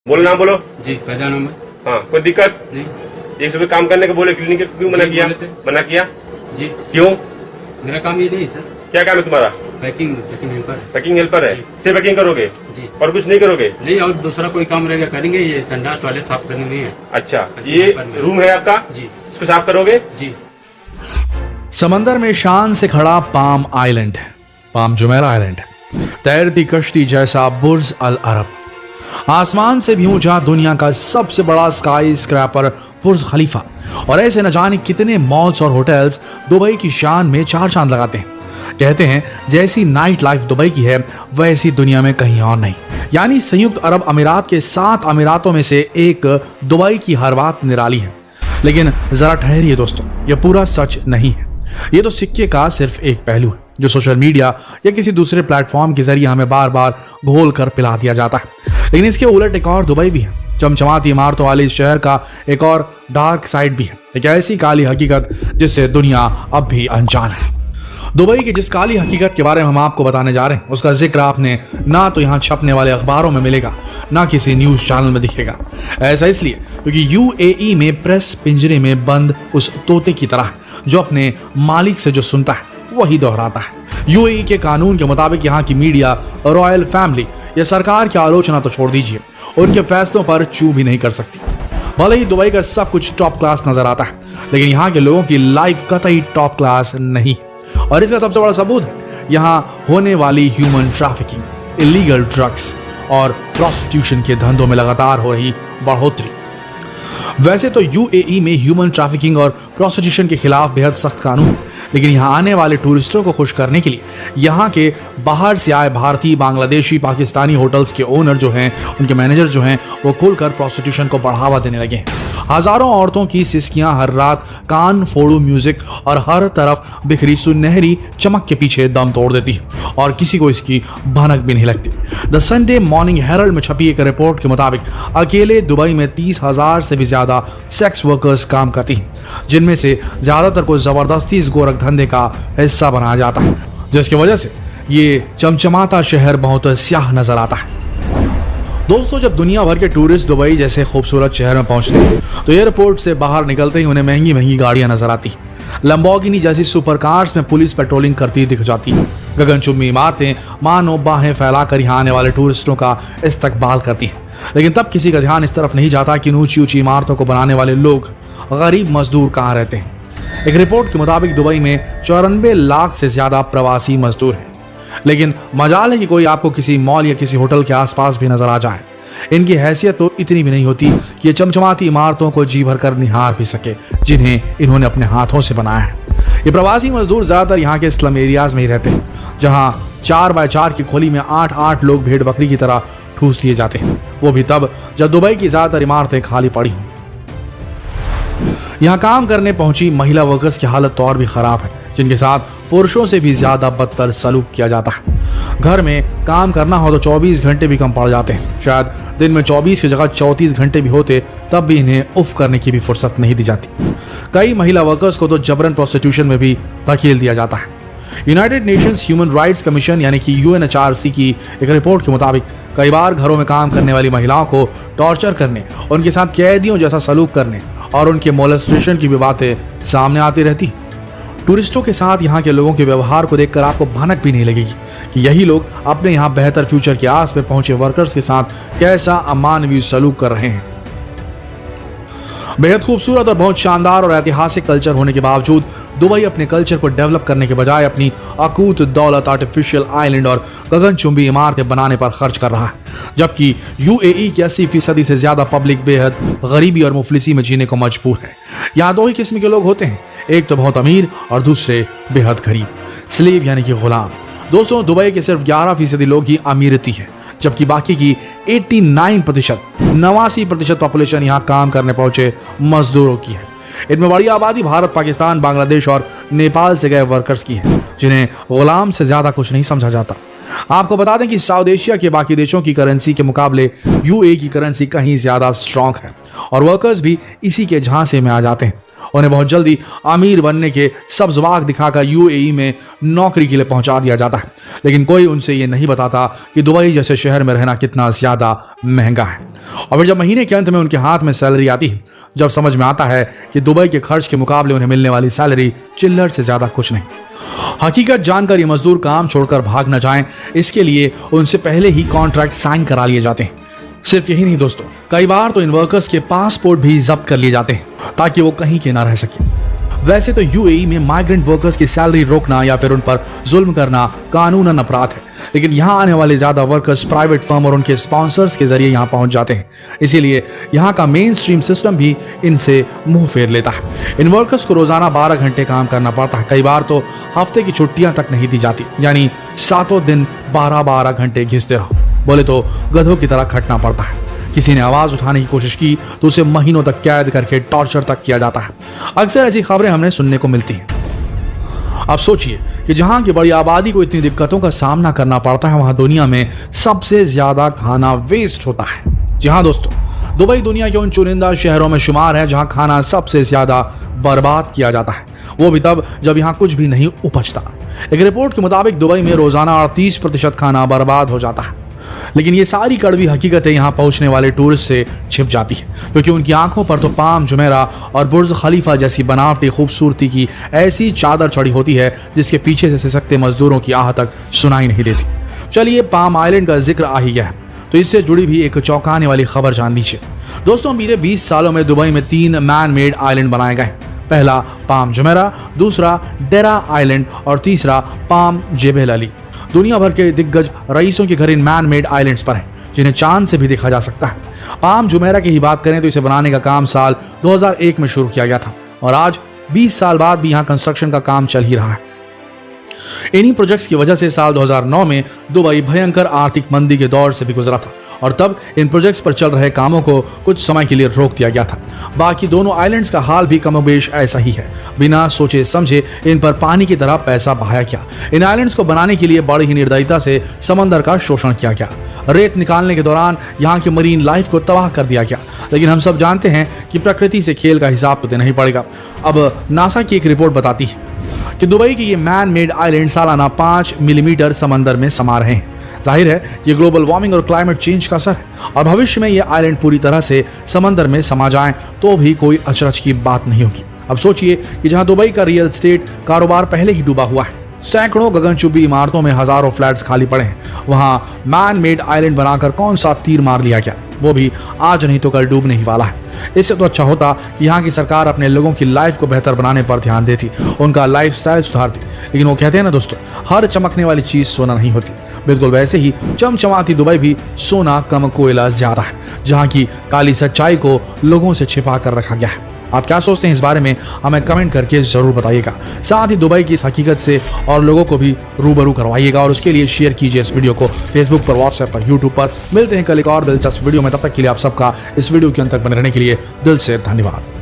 बोलो नाम बोलो। जी फैजान अहमद। हाँ, कोई दिक्कत नहीं। 100 काम करने के बोले, क्लिनिक क्यों मना जी, किया? बोले थे। मना किया जी क्यों? मेरा काम ये नहीं सर, क्या काम है तुम्हारा? Packing helper. पैकिंग हेल्पर है, जी। सिर्फ पैकिंग करोगे जी और कुछ नहीं करोगे? नहीं, और दूसरा कोई काम रहेगा करेंगे, ये संडास टॉयलेट साफ करने नहीं है। अच्छा, पैकिंग ये हेल्पर में। रूम है आपका, जी इसको साफ करोगे? जी। समंदर में शान से खड़ा palm island, palm Jumeirah island, तैरती कश्ती जैसा बुर्ज अल अरब, आसमान से भी ऊंचा दुनिया का सबसे बड़ा स्काई स्क्रैपर बुर्ज खलीफा, और ऐसे न जाने कितने मॉल्स और होटल्स दुबई की शान में चार चांद लगाते हैं। कहते हैं जैसी नाइट लाइफ दुबई की है वैसी दुनिया में कहीं और नहीं। यानी संयुक्त अरब अमीरात के 7 अमीरातों में से एक दुबई की हर बात निराली है। लेकिन जरा ठहरिए दोस्तों, यह पूरा सच नहीं है। ये तो सिक्के का सिर्फ एक पहलू है जो सोशल मीडिया या किसी दूसरे प्लेटफॉर्म के जरिए हमें बार बार घोल कर पिला दिया जाता है। लेकिन इसके उलट एक और दुबई भी है, चमचमाती इमारतों वाले इस शहर का एक और डार्क साइड भी है, एक ऐसी काली हकीकत जिससे दुनिया अब भी अनजान है। दुबई की जिस काली हकीकत के बारे में हम आपको बताने जा रहे हैं उसका जिक्र आपने ना तो यहाँ छपने वाले अखबारों में मिलेगा, ना किसी न्यूज चैनल में दिखेगा। ऐसा इसलिए क्योंकि यूएई में प्रेस पिंजरे में बंद उस तोते की तरह जो अपने मालिक से जो सुनता है वही दोहराता है। यूएई के कानून के मुताबिक यहाँ की मीडिया, रॉयल फैमिली या सरकार की आलोचना तो छोड़ दीजिए, उनके फैसलों पर चू भी नहीं कर सकती। भले ही दुबई का सब कुछ टॉप क्लास नजर आता है, लेकिन यहाँ के लोगों की लाइफ कतई टॉप क्लास नहीं। और इसका सबसे बड़ा सबूत है यहाँ होने वाली ह्यूमन ट्रैफिकिंग, इलीगल ड्रग्स और प्रोस्टिट्यूशन के धंधों में लगातार हो रही बढ़ोतरी। वैसे तो यूएई में ह्यूमन ट्रैफिकिंग और प्रोस्टिट्यूशन के खिलाफ बेहद सख्त कानून है, लेकिन यहाँ आने वाले टूरिस्टों को खुश करने के लिए यहाँ के बाहर से आए भारतीय, बांग्लादेशी, पाकिस्तानी होटल्स के ओनर जो हैं, उनके मैनेजर जो हैं, वो खुलकर प्रोस्टिट्यूशन को बढ़ावा देने लगे हैं। हजारों औरतों की सिस्कियां हर रात कान फोड़ू म्यूजिक और हर तरफ बिखरी सुनहरी चमक के पीछे दम तोड़ देती है और किसी को इसकी भनक भी नहीं लगती। द संडे मॉर्निंग हेरल्ड में छपी एक रिपोर्ट के मुताबिक अकेले दुबई में 30,000 से भी ज्यादा सेक्स वर्कर्स काम करती हैं, जिनमें से ज्यादातर को जबरदस्ती इस गोरख धंधे का हिस्सा बनाया जाता है, जिसकी वजह से ये चमचमाता शहर बहुत स्याह नजर आता है। दोस्तों, जब दुनिया भर के टूरिस्ट दुबई जैसे खूबसूरत शहर में पहुंचते हैं तो एयरपोर्ट से बाहर निकलते ही उन्हें महंगी महंगी गाड़ियां नजर आती हैं। लंबोर्गिनी जैसी सुपर कार्स में पुलिस पेट्रोलिंग करती दिख जाती है। गगनचुंबी इमारतें मानो बाहें फैलाकर यहाँ आने वाले टूरिस्टों का इस्तकबाल करती हैं। लेकिन तब किसी का ध्यान इस तरफ नहीं जाता कि ऊंची ऊंची इमारतों को बनाने वाले लोग, गरीब मजदूर कहाँ रहते हैं। एक रिपोर्ट के मुताबिक दुबई में 94 लाख से ज्यादा प्रवासी मजदूर हैं। लेकिन मजाल है कि कोई आपको किसी मॉल या किसी होटल के आसपास भी नजर आ जाए। इनकी हैसियत तो इतनी भी नहीं होती कि ये चमचमाती इमारतों को जी भर कर निहार भी सके जिन्हें इन्होंने अपने हाथों से बनाया है। ये प्रवासी मजदूर ज्यादातर यहाँ के स्लम एरियाज में ही रहते हैं, जहाँ 4x4 की खोली में 8-8 लोग भेड़ बकरी की तरह ठूस दिए जाते हैं, वो भी तब जब दुबई की ज्यादातर इमारतें खाली पड़ी हों। यहाँ काम करने पहुंची महिला वर्कर्स की हालत तो और भी खराब है, जिनके साथ पुरुषों से भी ज्यादा बदतर सलूक किया जाता है। घर में काम करना हो तो 24 घंटे भी कम पड़ जाते हैं। शायद दिन में 24 की जगह 34 घंटे भी होते तब भी इन्हें उफ करने की भी फुर्सत नहीं दी जाती। कई महिला वर्कर्स को तो जबरन प्रोस्टिट्यूशन में भी धकेल दिया जाता है। United Nations human rights commission यानी कि यूएनएचआरसी की एक रिपोर्ट के मुताबिक कई बार घरों में काम करने वाली महिलाओं को टॉर्चर करने, उनके साथ कैदियों जैसा सलूक करने और उनके मोलेस्टेशन की भी बातें सामने आती रहती। टूरिस्टों के साथ यहाँ के लोगों के व्यवहार को देखकर आपको भनक भी नहीं लगेगी कि यही लोग अपने यहाँ बेहतर फ्यूचर की आस में पहुंचे वर्कर्स के साथ कैसा अमानवीय सलूक कर रहे हैं। बेहद खूबसूरत और बहुत शानदार और ऐतिहासिक कल्चर होने के बावजूद दुबई अपने कल्चर को डेवलप करने के बजाय अपनी अकूत दौलत आर्टिफिशियल आइलैंड और गगनचुंबी इमारतें बनाने पर खर्च कर रहा है, जबकि यूएई की 80% से ज्यादा पब्लिक बेहद गरीबी और मुफलिसी में जीने को मजबूर है। यहाँ दो ही किस्म के लोग होते हैं, एक तो बहुत अमीर और दूसरे बेहद गरीब, स्लेव यानी कि गुलाम। दोस्तों, दुबई के सिर्फ 11% लोग ही अमीरती है, जबकि बाकी की 89% पॉपुलेशन यहाँ काम करने पहुंचे मजदूरों की है। इनमें बड़ी आबादी भारत, पाकिस्तान, बांग्लादेश और नेपाल से गए वर्कर्स की है, जिन्हें गुलाम से ज्यादा कुछ नहीं समझा जाता। आपको बता दें कि साउथ एशिया के बाकी देशों की करेंसी के मुकाबले यूएई की करेंसी कहीं ज्यादा स्ट्रांग है और वर्कर्स भी इसी के झांसे में आ जाते हैं। उन्हें बहुत जल्दी अमीर बनने के सब्ज बाग दिखाकर यूएई में नौकरी के लिए पहुंचा दिया जाता है। लेकिन कोई उनसे ये नहीं बताता कि दुबई जैसे शहर में रहना कितना ज्यादा महंगा है। और फिर जब महीने के अंत में उनके हाथ में सैलरी आती है, जब समझ में आता है कि दुबई के खर्च के मुकाबले उन्हें मिलने वाली सैलरी चिल्लर से ज्यादा कुछ नहीं। हकीकत जानकर ये मजदूर काम छोड़कर भाग न जाएं, इसके लिए उनसे पहले ही कॉन्ट्रैक्ट साइन करा लिए जाते हैं। सिर्फ यही नहीं दोस्तों, कई बार तो इन वर्कर्स के पासपोर्ट भी जब्त कर लिए जाते हैं ताकि वो कहीं के ना रह सके। वैसे तो यूएई में माइग्रेंट वर्कर्स की सैलरी रोकना या फिर उन पर जुल्म करना कानूनन अपराध है, लेकिन यहाँ आने वाले ज्यादा वर्कर्स प्राइवेट फर्म और उनके स्पॉन्सर्स के जरिए यहाँ पहुंच जाते हैं। इसीलिए यहाँ का मेन स्ट्रीम सिस्टम भी इनसे मुंह फेर लेता है। इन वर्कर्स को रोजाना 12 घंटे काम करना पड़ता है। कई बार तो हफ्ते की छुट्टियां तक नहीं दी जाती, यानी 7 दिन 12-12 घंटे घिसते रहो। बोले तो गधों की तरह खटना पड़ता है। किसी ने आवाज उठाने की कोशिश की तो उसे महीनों तक कैद करके टॉर्चर तक किया जाता है। अक्सर ऐसी खबरें हमने सुनने को मिलती हैं। अब सोचिए कि जहां की बड़ी आबादी को इतनी दिक्कतों का सामना करना पड़ता है, वहां दुनिया में सबसे ज्यादा खाना वेस्ट होता है। जी हाँ दोस्तों, दुबई दुनिया के उन चुनिंदा शहरों में शुमार है जहां खाना सबसे ज्यादा बर्बाद किया जाता है, वो भी तब जब यहाँ कुछ भी नहीं उपजता। एक रिपोर्ट के मुताबिक दुबई में रोजाना 38% खाना बर्बाद हो जाता है। लेकिन ये सारी कड़वी हकीकतें यहाँ पहुंचने वाले टूरिस्ट से छिप जाती है, क्योंकि उनकी आंखों पर तो पाम जुमेरा और बुर्ज खलीफा जैसी बनावटी खूबसूरती की ऐसी चादर चढ़ी होती है जिसके पीछे से सिसकते मजदूरों की आह तक सुनाई नहीं देती। चलिए, पाम आइलैंड का जिक्र आ ही गया है तो इससे जुड़ी भी एक चौंकाने वाली खबर जान लीजिए। दोस्तों, बीते 20 सालों में दुबई में 3 मैन मेड आइलैंड बनाए गए। पहला पाम जुमेरा, दूसरा डेरा आइलैंड और तीसरा पाम जेबेल अली। दुनिया भर के दिग्गज रईसों के घर इन मैन मेड आइलैंड्स पर हैं, जिन्हें चांद से भी देखा जा सकता है। पाम जुमेरा की ही बात करें तो इसे बनाने का काम साल 2001 में शुरू किया गया था और आज 20 साल बाद भी यहाँ कंस्ट्रक्शन का काम चल ही रहा है। इन्हीं प्रोजेक्ट्स की वजह से साल 2009 में दुबई भयंकर आर्थिक मंदी के दौर से भी गुजरा था और तब इन प्रोजेक्ट्स पर चल रहे कामों को कुछ समय के लिए रोक दिया गया था। बाकी दोनों आइलैंड्स का हाल भी कमोबेश ऐसा ही है। बिना सोचे समझे इन पर पानी की तरह पैसा बहाया गया। इन आइलैंड्स को बनाने के लिए बड़ी ही निर्दयता से समंदर का शोषण किया गया। रेत निकालने के दौरान यहाँ की मरीन लाइफ को तबाह कर दिया गया। लेकिन हम सब जानते हैं कि प्रकृति से खेल का हिसाब तो देना ही पड़ेगा। अब नासा की एक रिपोर्ट बताती है कि दुबई के ये मैन मेड आइलैंड सालाना 5 मिलीमीटर समंदर में समा रहे हैं। जाहिर है ये ग्लोबल वार्मिंग और क्लाइमेट चेंज का असर है और भविष्य में ये आइलैंड पूरी तरह से समंदर में समा जाएं तो भी कोई अचरज की बात नहीं होगी। अब सोचिए कि जहां दुबई का रियल एस्टेट कारोबार पहले ही डूबा हुआ है, सैकड़ों गगनचुंबी इमारतों में हजारों फ्लैट्स खाली पड़े हैं, वहां मैन मेड आइलैंड बनाकर कौन सा तीर मार लिया गया, वो भी आज नहीं तो कल डूबने ही वाला है। इससे तो अच्छा होता कि यहाँ की सरकार अपने लोगों की लाइफ को बेहतर बनाने पर ध्यान देती, उनका लाइफ स्टाइल सुधारती। लेकिन वो कहते हैं ना दोस्तों, हर चमकने वाली चीज सोना नहीं होती। बिल्कुल वैसे ही चमचमाती दुबई भी सोना कम कोयला ज्यादा है, जहाँ की काली सच्चाई को लोगों से छिपा कर रखा गया है। आप क्या सोचते हैं इस बारे में, हमें कमेंट करके जरूर बताइएगा। साथ ही दुबई की इस हकीकत से और लोगों को भी रूबरू करवाइएगा और उसके लिए शेयर कीजिए इस वीडियो को फेसबुक पर, व्हाट्सएप पर, यूट्यूब पर। मिलते हैं कल एक और दिलचस्प वीडियो में, तब तक के लिए आप सबका इस वीडियो के अंत तक बने रहने के लिए दिल से धन्यवाद।